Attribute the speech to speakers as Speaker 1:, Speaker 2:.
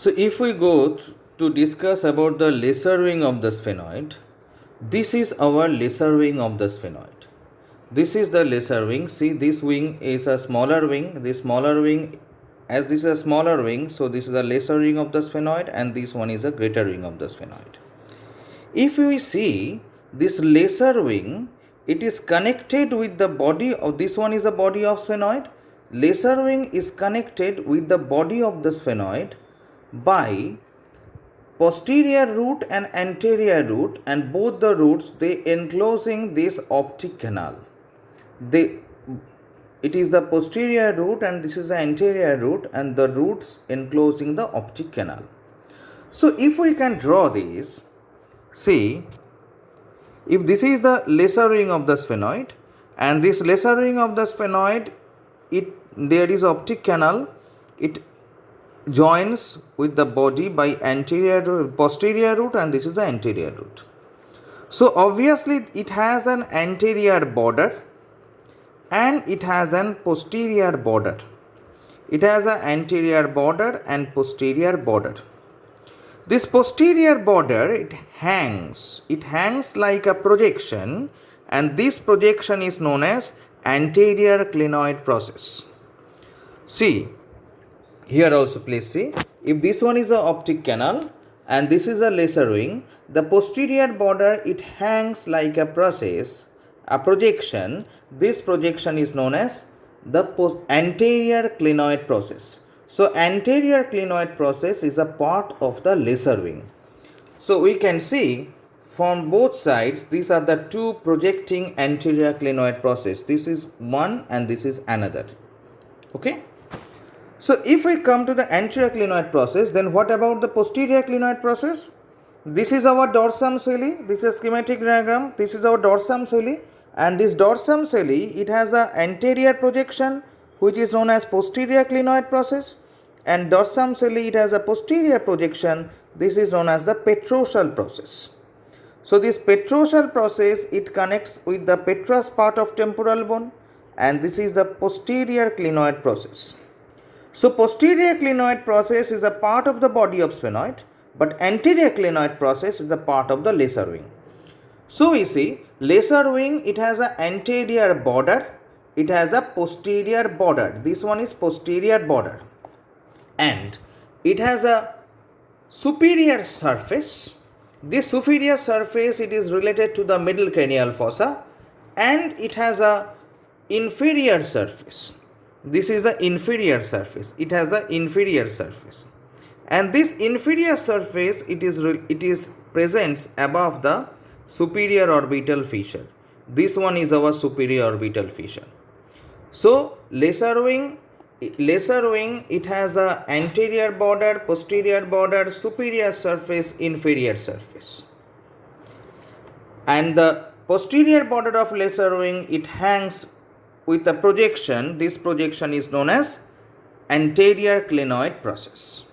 Speaker 1: So if we go to discuss about the lesser wing of the sphenoid, this is our lesser wing of the sphenoid. This is the lesser wing. See, this wing is a smaller wing. This smaller wing, as this is a smaller wing, so this is the lesser wing of the sphenoid, and this one is a greater wing of the sphenoid. If we see this lesser wing, it is connected with the body of this one is a body of sphenoid. Lesser wing is connected with the body of the sphenoid by posterior root and anterior root, and both the roots they enclosing this optic canal. It is the posterior root and this is the anterior root, and the roots enclosing the optic canal. So if we can draw this, see, if this is the lesser wing of the sphenoid, and this lesser wing of the sphenoid, there is optic canal, it joins with the body by posterior root, and this is the anterior root. So obviously it has an anterior border and it has an posterior border. It has an anterior border and posterior border. This posterior border, it hangs like a projection, and this projection is known as anterior clinoid process. See, here also please see, if this one is a optic canal and this is a lesser wing, the posterior border, it hangs like a projection. This projection is known as the anterior clinoid process. So anterior clinoid process is a part of the lesser wing. So we can see from both sides, these are the two projecting anterior clinoid process. This is one and this is another. Okay. So if we come to the anterior clinoid process, then what about the posterior clinoid process? This is our dorsum coeli. This is a schematic diagram. This is our dorsum coeli, and this dorsum coeli, it has an anterior projection which is known as posterior clinoid process, and dorsum coeli, it has a posterior projection. This is known as the petrosal process. So this petrosal process, it connects with the petrous part of temporal bone, and this is the posterior clinoid process. So posterior clinoid process is a part of the body of sphenoid, but anterior clinoid process is a part of the lesser wing. So we see lesser wing, it has an anterior border, it has a posterior border. This one is posterior border, and it has a superior surface. This superior surface, it is related to the middle cranial fossa, and it has a inferior surface. This is the inferior surface. It has an inferior surface, and this inferior surface, it is presents above the superior orbital fissure. This one is our superior orbital fissure. So lesser wing, it has a anterior border, posterior border, superior surface, inferior surface, and the posterior border of lesser wing, it hangs with a projection. This projection is known as anterior clinoid process.